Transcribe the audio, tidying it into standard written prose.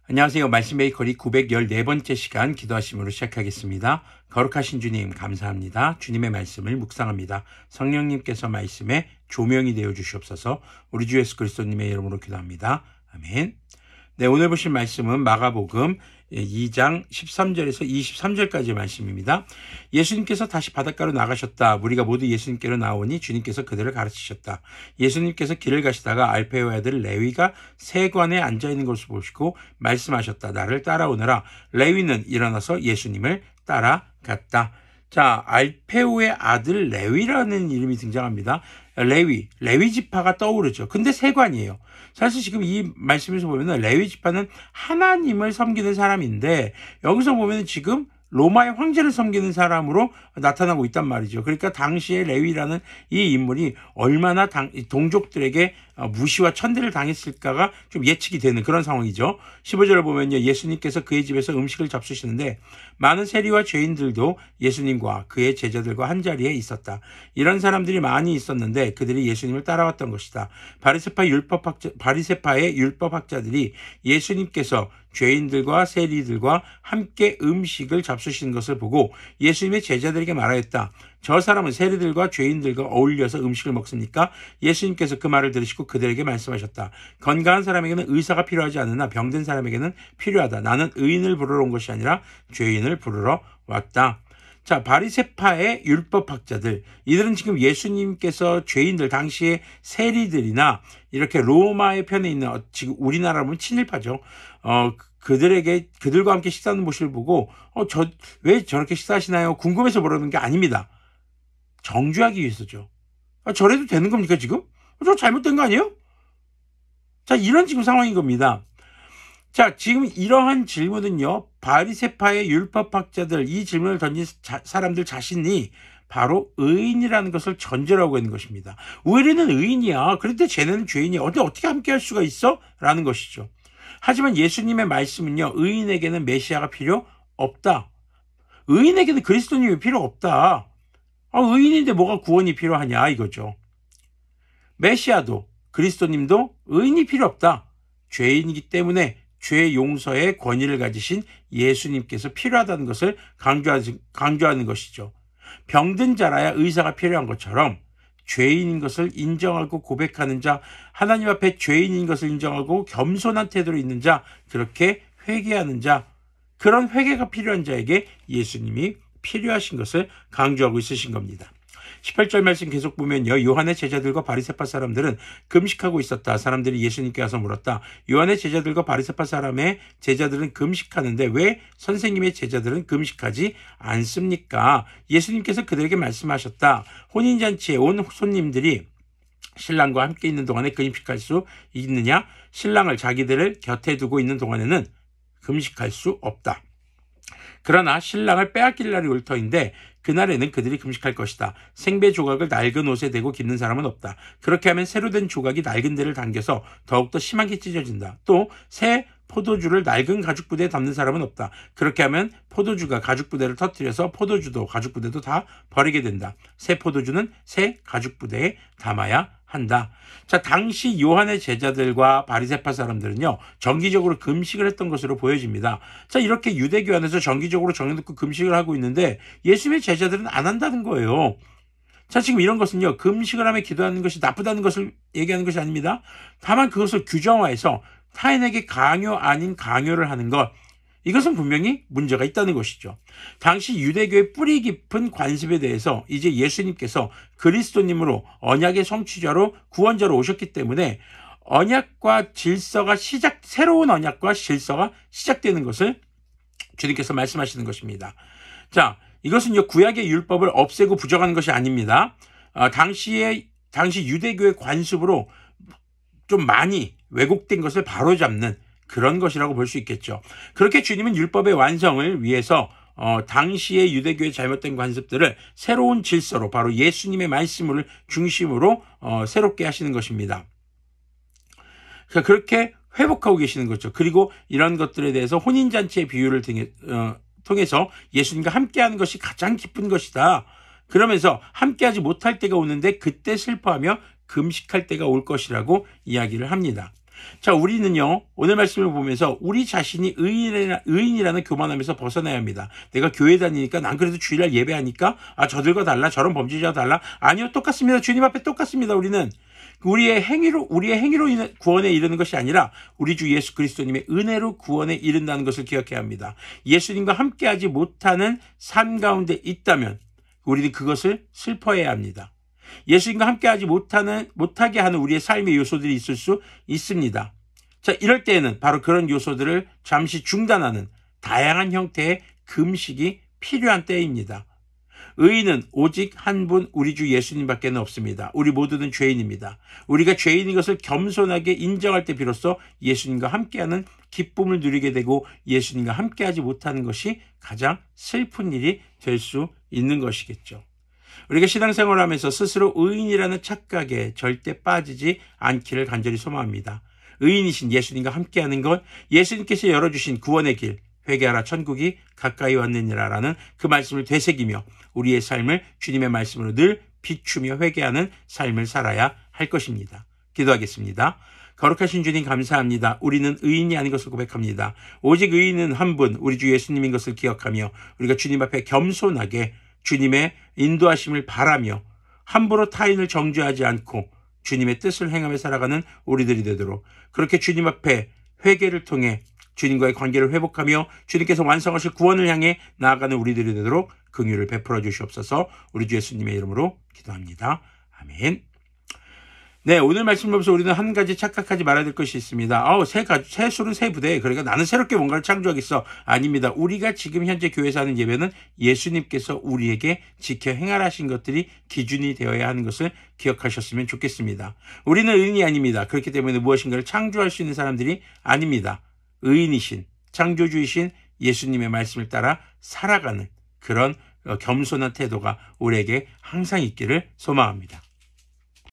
안녕하세요. 말씀의 거리 914번째 시간 기도하심으로 시작하겠습니다. 거룩하신 주님 감사합니다. 주님의 말씀을 묵상합니다. 성령님께서 말씀에 조명이 되어 주시옵소서. 우리 주 예수 그리스도님의 이름으로 기도합니다. 아멘. 네, 오늘 보실 말씀은 마가복음 2장 13절에서 23절까지의 말씀입니다. 예수님께서 다시 바닷가로 나가셨다. 무리가 모두 예수님께로 나오니 주님께서 그들을 가르치셨다. 예수님께서 길을 가시다가 알페오의 아들 레위가 세관에 앉아있는 것을 보시고 말씀하셨다. 나를 따라오너라. 레위는 일어나서 예수님을 따라갔다. 자, 알페오의 아들 레위라는 이름이 등장합니다. 레위 지파가 떠오르죠. 근데 세관이에요. 사실 지금 이 말씀에서 보면 레위 지파는 하나님을 섬기는 사람인데 여기서 보면 지금 로마의 황제를 섬기는 사람으로 나타나고 있단 말이죠. 그러니까 당시에 레위라는 이 인물이 얼마나 동족들에게 무시와 천대를 당했을까가 좀 예측이 되는 그런 상황이죠. 15절을 보면요. 예수님께서 그의 집에서 음식을 잡수시는데 많은 세리와 죄인들도 예수님과 그의 제자들과 한자리에 있었다. 이런 사람들이 많이 있었는데 그들이 예수님을 따라왔던 것이다. 바리새파의 율법학자들이 예수님께서 죄인들과 세리들과 함께 음식을 잡수시는 것을 보고 예수님의 제자들에게 말하였다. 저 사람은 세리들과 죄인들과 어울려서 음식을 먹습니까? 예수님께서 그 말을 들으시고 그들에게 말씀하셨다. 건강한 사람에게는 의사가 필요하지 않으나 병든 사람에게는 필요하다. 나는 의인을 부르러 온 것이 아니라 죄인을 부르러 왔다. 자, 바리새파의 율법학자들, 이들은 지금 예수님께서 죄인들, 당시의 세리들이나 이렇게 로마의 편에 있는 지금 우리나라 보면 친일파죠. 그들과 함께 식사하는 모습을 보고 왜 저렇게 식사하시나요? 궁금해서 물어보는 게 아닙니다. 정죄하기 위해서죠. 저래도 되는 겁니까 지금? 저 잘못된 거 아니에요? 자, 이런 지금 상황인 겁니다. 자, 지금 이러한 질문은요, 바리새파의 율법학자들, 이 질문을 던진 사람들 자신이 바로 의인이라는 것을 전제로 하고 있는 것입니다. 우리는 의인이야. 그런데 쟤네는 죄인이야. 어떻게 함께 할 수가 있어? 라는 것이죠. 하지만 예수님의 말씀은요, 의인에게는 메시아가 필요 없다. 의인에게는 그리스도님이 필요 없다. 의인인데 뭐가 구원이 필요하냐 이거죠. 메시아도 그리스도님도 의인이 필요 없다. 죄인이기 때문에 죄 용서의 권위를 가지신 예수님께서 필요하다는 것을 강조하는 것이죠. 병든 자라야 의사가 필요한 것처럼 죄인인 것을 인정하고 고백하는 자, 하나님 앞에 죄인인 것을 인정하고 겸손한 태도로 있는 자, 그렇게 회개하는 자, 그런 회개가 필요한 자에게 예수님이 필요하신 것을 강조하고 있으신 겁니다. 18절 말씀 계속 보면요. 요한의 제자들과 바리새파 사람들은 금식하고 있었다. 사람들이 예수님께 와서 물었다. 요한의 제자들과 바리새파 사람의 제자들은 금식하는데 왜 선생님의 제자들은 금식하지 않습니까? 예수님께서 그들에게 말씀하셨다. 혼인잔치에 온 손님들이 신랑과 함께 있는 동안에 금식할 수 있느냐? 신랑을 자기들을 곁에 두고 있는 동안에는 금식할 수 없다. 그러나 신랑을 빼앗길 날이 올 터인데 그날에는 그들이 금식할 것이다. 생배 조각을 낡은 옷에 대고 깁는 사람은 없다. 그렇게 하면 새로 된 조각이 낡은 데를 당겨서 더욱더 심하게 찢어진다. 또 새 포도주를 낡은 가죽 부대에 담는 사람은 없다. 그렇게 하면 포도주가 가죽 부대를 터뜨려서 포도주도 가죽 부대도 다 버리게 된다. 새 포도주는 새 가죽 부대에 담아야 한다. 자, 당시 요한의 제자들과 바리새파 사람들은요, 정기적으로 금식을 했던 것으로 보여집니다. 자, 이렇게 유대교 안에서 정기적으로 정해놓고 금식을 하고 있는데 예수님의 제자들은 안 한다는 거예요. 자, 지금 이런 것은요, 금식을 하며 기도하는 것이 나쁘다는 것을 얘기하는 것이 아닙니다. 다만 그것을 규정화해서 타인에게 강요 아닌 강요를 하는 것, 이것은 분명히 문제가 있다는 것이죠. 당시 유대교의 뿌리 깊은 관습에 대해서 이제 예수님께서 그리스도님으로 언약의 성취자로 구원자로 오셨기 때문에 언약과 질서가 새로운 언약과 질서가 시작되는 것을 주님께서 말씀하시는 것입니다. 자, 이것은요, 구약의 율법을 없애고 부정하는 것이 아닙니다. 당시 유대교의 관습으로 좀 많이 왜곡된 것을 바로잡는 그런 것이라고 볼 수 있겠죠. 그렇게 주님은 율법의 완성을 위해서 당시의 유대교의 잘못된 관습들을 새로운 질서로 바로 예수님의 말씀을 중심으로 새롭게 하시는 것입니다. 그렇게 회복하고 계시는 거죠. 그리고 이런 것들에 대해서 혼인잔치의 비유를 통해서 예수님과 함께하는 것이 가장 기쁜 것이다. 그러면서 함께하지 못할 때가 오는데 그때 슬퍼하며 금식할 때가 올 것이라고 이야기를 합니다. 자, 우리는요, 오늘 말씀을 보면서 우리 자신이 의인이라는 교만함에서 벗어나야 합니다. 내가 교회 다니니까, 난 그래도 주일날 예배하니까, 저들과 달라, 저런 범죄자와 달라. 아니요, 똑같습니다. 주님 앞에 똑같습니다. 우리는. 우리의 행위로 구원에 이르는 것이 아니라 우리 주 예수 그리스도님의 은혜로 구원에 이른다는 것을 기억해야 합니다. 예수님과 함께하지 못하는 삶 가운데 있다면 우리는 그것을 슬퍼해야 합니다. 예수님과 함께하지 못하게 하는 우리의 삶의 요소들이 있을 수 있습니다. 자, 이럴 때에는 바로 그런 요소들을 잠시 중단하는 다양한 형태의 금식이 필요한 때입니다. 의인은 오직 한 분 우리 주 예수님밖에 없습니다. 우리 모두는 죄인입니다. 우리가 죄인인 것을 겸손하게 인정할 때 비로소 예수님과 함께하는 기쁨을 누리게 되고 예수님과 함께하지 못하는 것이 가장 슬픈 일이 될 수 있는 것이겠죠. 우리가 신앙생활을 하면서 스스로 의인이라는 착각에 절대 빠지지 않기를 간절히 소망합니다. 의인이신 예수님과 함께하는 것, 예수님께서 열어주신 구원의 길, 회개하라 천국이 가까이 왔느니라 라는 그 말씀을 되새기며 우리의 삶을 주님의 말씀으로 늘 비추며 회개하는 삶을 살아야 할 것입니다. 기도하겠습니다. 거룩하신 주님 감사합니다. 우리는 의인이 아닌 것을 고백합니다. 오직 의인은 한 분 우리 주 예수님인 것을 기억하며 우리가 주님 앞에 겸손하게 주님의 인도하심을 바라며 함부로 타인을 정죄하지 않고 주님의 뜻을 행하며 살아가는 우리들이 되도록 그렇게 주님 앞에 회개를 통해 주님과의 관계를 회복하며 주님께서 완성하실 구원을 향해 나아가는 우리들이 되도록 긍휼을 베풀어 주시옵소서. 우리 주 예수님의 이름으로 기도합니다. 아멘. 네, 오늘 말씀 보면서 우리는 한 가지 착각하지 말아야 될 것이 있습니다. 새 술은 새 부대. 그러니까 나는 새롭게 뭔가를 창조하겠어. 아닙니다. 우리가 지금 현재 교회에서 하는 예배는 예수님께서 우리에게 지켜 행하라 하신 것들이 기준이 되어야 하는 것을 기억하셨으면 좋겠습니다. 우리는 의인이 아닙니다. 그렇기 때문에 무엇인가를 창조할 수 있는 사람들이 아닙니다. 의인이신 창조주이신 예수님의 말씀을 따라 살아가는 그런 겸손한 태도가 우리에게 항상 있기를 소망합니다.